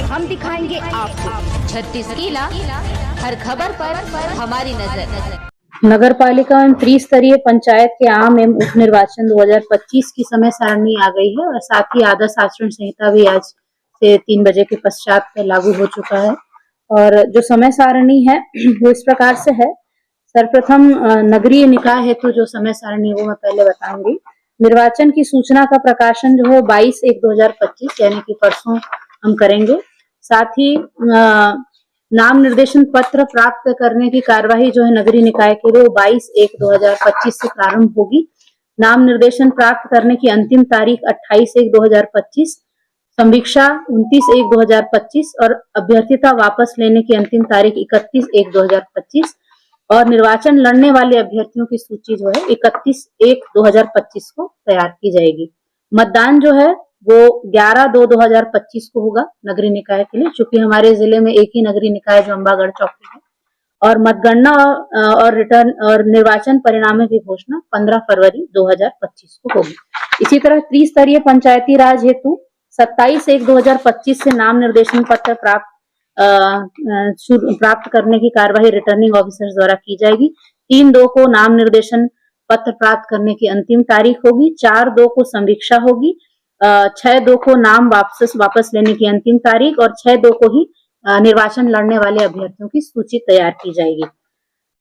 हम दिखाएंगे आपको 36 किला, हर खबर पर हमारी नजर। नगर पालिका एवं त्रिस्तरीय पंचायत के आम एवं उप निर्वाचन 2025 की समय सारणी आ गई है और साथ ही आदर्श आचरण संहिता भी आज से 3 बजे के पश्चात लागू हो चुका है। और जो समय सारणी है वो इस प्रकार से है। सर्वप्रथम नगरीय निकाय हेतु जो समय सारणी वो मैं पहले बताऊंगी। निर्वाचन की सूचना का प्रकाशन जो है 22/1/2025 यानी कि परसों हम करेंगे। साथ ही नाम निर्देशन पत्र प्राप्त करने की कार्यवाही जो है नगरीय निकाय के लिए 22/1/2025 से प्रारंभ होगी। नाम निर्देशन प्राप्त करने की अंतिम तारीख 28/1/2025, समीक्षा 29/1/2025 और अभ्यर्थिता वापस लेने की अंतिम तारीख 31/1/2025 और निर्वाचन लड़ने वाले अभ्यर्थियों की सूची जो है 31/1/2025 को तैयार की जाएगी। मतदान जो है वो 11/2/2025 को होगा नगरीय निकाय के लिए, चूंकि हमारे जिले में एक ही नगरीय निकाय जो अम्बागढ़ चौकी है। और मतगणना और रिटर्न और निर्वाचन परिणामों की घोषणा 15 फरवरी 2025 को होगी। इसी तरह त्रिस्तरीय पंचायती राज हेतु 27/1/2025 से नाम निर्देशन पत्र प्राप्त करने की कार्यवाही रिटर्निंग ऑफिसर्स द्वारा की जाएगी। 3/2 को नाम निर्देशन पत्र प्राप्त करने की अंतिम तारीख होगी। 4/2 को समीक्षा होगी। 6/2 को नाम वापस लेने की अंतिम तारीख और 6/2 को ही निर्वाचन लड़ने वाले अभ्यर्थियों की सूची तैयार की जाएगी।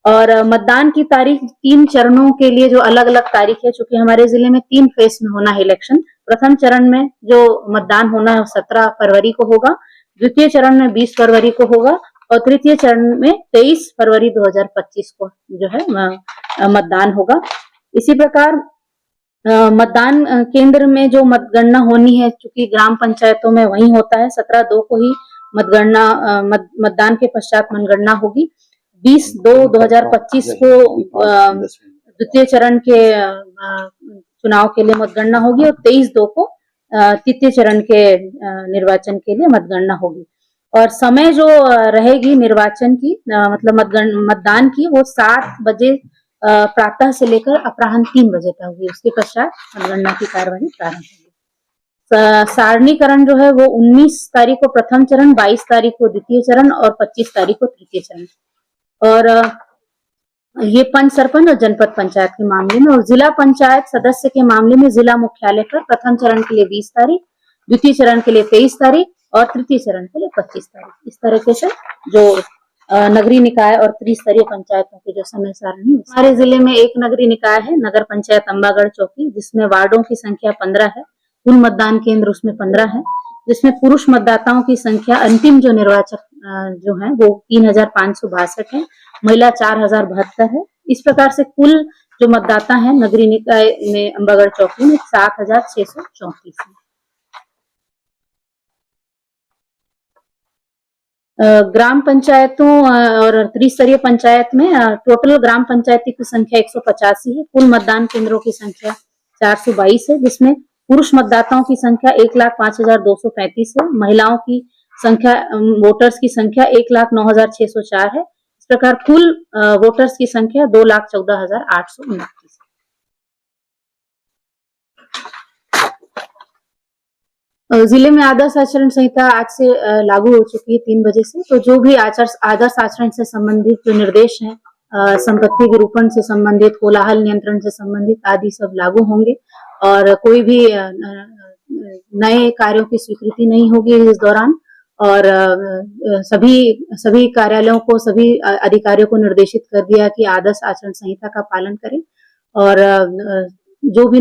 और मतदान की तारीख 3 चरणों के लिए जो अलग अलग तारीख है, चूंकि हमारे जिले में 3 फेज में होना है इलेक्शन। प्रथम चरण में जो मतदान होना है 17 फरवरी को होगा, द्वितीय चरण में 20 फरवरी को होगा और तृतीय चरण में 23 फरवरी 2025 को जो है मतदान होगा। इसी प्रकार मतदान केंद्र में जो मतगणना होनी है, चूंकि ग्राम पंचायतों में वही होता है, 17/2 को ही मतदान के पश्चात मतगणना होगी। 20/2/2025 को द्वितीय चरण के चुनाव के लिए मतगणना होगी और 23/2 को तृतीय चरण के निर्वाचन के लिए मतगणना होगी। और समय जो रहेगी निर्वाचन की मतलब मतदान की वो 7 बजे प्रातः से लेकर अपराह्न 3 बजे तक होगी। उसके पश्चात मतगणना की कार्यवाही प्रारंभ होगी। सारणीकरण जो है वो 19 तारीख को प्रथम चरण, 22 तारीख को द्वितीय चरण और 25 तारीख को तृतीय चरण। और ये पंच सरपंच और जनपद पंचायत के मामले में। और जिला पंचायत सदस्य के मामले में जिला मुख्यालय पर प्रथम चरण के लिए 20 तारीख, द्वितीय चरण के लिए 23 तारीख और तृतीय चरण के लिए 25 तारीख। इस तरीके से जो नगरीय निकाय और त्रिस्तरीय पंचायतों की जो समय सारणी है। हमारे जिले में एक नगरीय निकाय है नगर पंचायत अम्बागढ़ चौकी, जिसमें वार्डों की संख्या 15 है। कुल मतदान केंद्र उसमें 15 है, जिसमें पुरुष मतदाताओं की संख्या अंतिम जो निर्वाचक जो है वो 3562 है, महिला 4072 है। इस प्रकार से कुल जो मतदाता है नगरीय निकाय में अम्बागढ़ चौकी में 7634 है। ग्राम पंचायतों और त्रिस्तरीय पंचायत में टोटल ग्राम पंचायती की संख्या 185 है। कुल मतदान केंद्रों की संख्या 422 है, जिसमें पुरुष मतदाताओं की संख्या 1,05,235 है, महिलाओं की संख्या वोटर्स की संख्या 1,09,604 है। इस प्रकार कुल वोटर्स की संख्या 2,14,829 है। जिले में आदर्श आचरण संहिता आज से लागू हो चुकी है 3 बजे से। तो जो भी आदर्श आचरण से संबंधित जो निर्देश हैं, संपत्ति विरूपण से संबंधित, कोलाहल नियंत्रण से संबंधित आदि सब लागू होंगे और कोई भी नए कार्यों की स्वीकृति नहीं होगी इस दौरान। और सभी कार्यालयों को, सभी अधिकारियों को निर्देशित कर दिया कि आदर्श आचरण संहिता का पालन करें और जो भी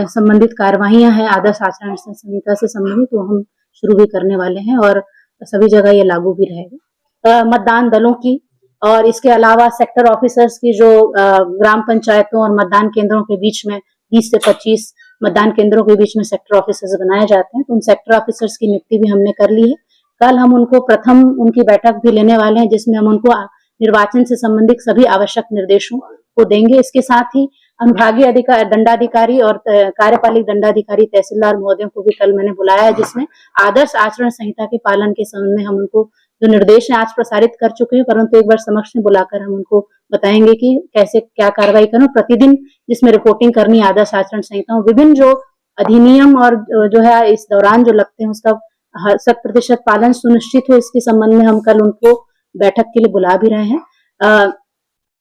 संबंधित कार्यवाहियां हैं आदर्श आचरण संहिता से संबंधित वो हम शुरू भी करने वाले हैं और सभी जगह ये लागू भी रहेगा। मतदान दलों की और इसके अलावा सेक्टर ऑफिसर्स की जो ग्राम पंचायतों और मतदान केंद्रों के बीच में 20 से 25 मतदान केंद्रों के बीच में सेक्टर ऑफिसर्स बनाए जाते हैं, तो उन सेक्टर ऑफिसर्स की नियुक्ति भी हमने कर ली है। कल हम उनको प्रथम उनकी बैठक भी लेने वाले हैं, जिसमें हम उनको निर्वाचन से संबंधित सभी आवश्यक निर्देशों को देंगे। इसके साथ ही अनुभागीय दंडाधिकारी और कार्यपालिक दंडाधिकारी तहसीलदार महोदयों को भी कल मैंने बुलाया है, जिसमें आदर्श आचरण संहिता के पालन के संबंध में हम उनको जो निर्देश है आज प्रसारित कर चुके हैं, परंतु एक बार समक्ष में बुलाकर हम उनको बताएंगे कि कैसे क्या कार्रवाई करें। प्रतिदिन जिसमें रिपोर्टिंग करनी है आदर्श आचरण संहिता, विभिन्न जो अधिनियम और जो है इस दौरान जो लगते हैं उसका 100% पालन सुनिश्चित हो, इसके संबंध में हम कल उनको बैठक के लिए बुला भी रहे हैं।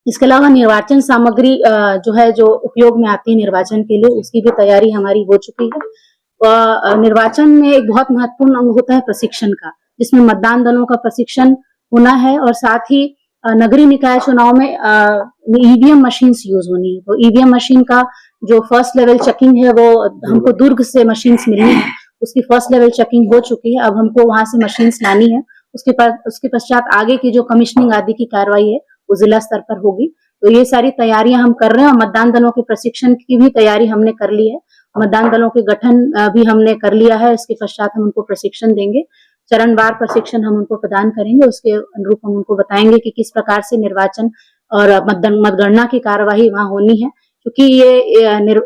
इसके अलावा निर्वाचन सामग्री जो है, जो उपयोग में आती है निर्वाचन के लिए, उसकी भी तैयारी हमारी हो चुकी है। निर्वाचन में एक बहुत महत्वपूर्ण अंग होता है प्रशिक्षण का, जिसमें मतदान दलों का प्रशिक्षण होना है और साथ ही नगरीय निकाय चुनाव में ईवीएम मशीन्स यूज होनी है। तो ईवीएम मशीन का जो फर्स्ट लेवल चेकिंग है, वो हमको दुर्ग से मशीन्स मिलनी है, उसकी फर्स्ट लेवल चेकिंग हो चुकी है। अब हमको वहां से मशीन्स लानी है। उसके पश्चात आगे की जो कमिश्निंग आदि की कार्रवाई है वो जिला स्तर पर होगी। तो ये सारी तैयारियां हम कर रहे हैं और मतदान दलों के प्रशिक्षण की भी तैयारी हमने कर ली है। मतदान दलों के गठन भी हमने कर लिया है। इसके पश्चात हम उनको प्रशिक्षण देंगे, चरणवार प्रशिक्षण हम उनको प्रदान करेंगे। उसके अनुरूप हम उनको बताएंगे कि किस प्रकार से निर्वाचन और मतगणना की कार्यवाही वहां होनी है, क्योंकि ये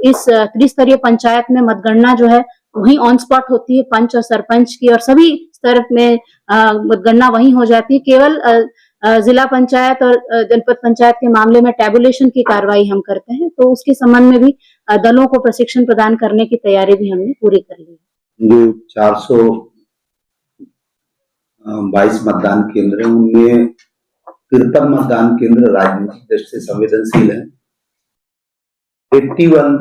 इस त्रिस्तरीय पंचायत में मतगणना जो है वही ऑन स्पॉट होती है। पंच और सरपंच की और सभी स्तर में मतगणना वही हो जाती है। केवल जिला पंचायत और जनपद पंचायत के मामले में टैबुलेशन की कार्रवाई हम करते हैं। तो उसके संबंध में भी दलों को प्रशिक्षण प्रदान करने की तैयारी भी हमने पूरी कर ली है। जो 422 मतदान केंद्र है, उनमें 53 मतदान केंद्र राजनीतिक दृष्टि से संवेदनशील है। 81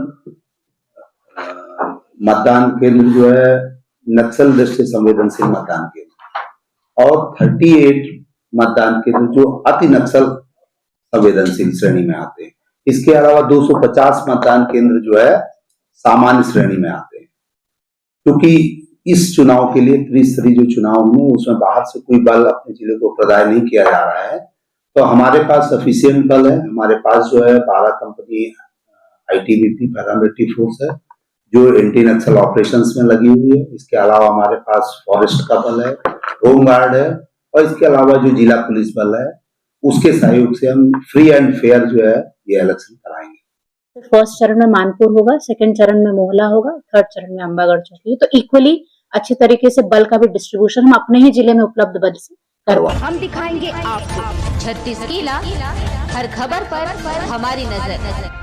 मतदान केंद्र जो है नक्सल दृष्टि से संवेदनशील मतदान केंद्र, और 38 मतदान केंद्र जो अति नक्सल संवेदनशील श्रेणी में आते हैं। इसके अलावा 250 मतदान केंद्र जो है सामान्य श्रेणी में आते हैं। क्योंकि इस चुनाव के लिए त्रिस्तरीय जो चुनाव में उसमें बाहर से कोई बल अपने जिले को प्रदान नहीं किया जा रहा है, तो हमारे पास सफिशिएंट बल है। हमारे पास जो है 12 कंपनी आईटीबीपी पैरामिलिट्री फोर्स है जो एंटी नक्सल ऑपरेशंस में लगी हुई है। इसके अलावा हमारे पास फॉरेस्ट का बल है, होमगार्ड है, और इसके अलावा जो जिला पुलिस बल है उसके सहयोग से हम फ्री एंड फेयर जो है ये इलेक्शन कराएंगे। फर्स्ट चरण में मानपुर होगा, सेकंड चरण में मोहला होगा, थर्ड चरण में अंबागढ़ चौकी। तो इक्वली अच्छी तरीके से बल का भी डिस्ट्रीब्यूशन हम अपने ही जिले में उपलब्ध बल से करवाएं। हम दिखाएंगे आपको 36 किला, हर खबर पर हमारी नजर।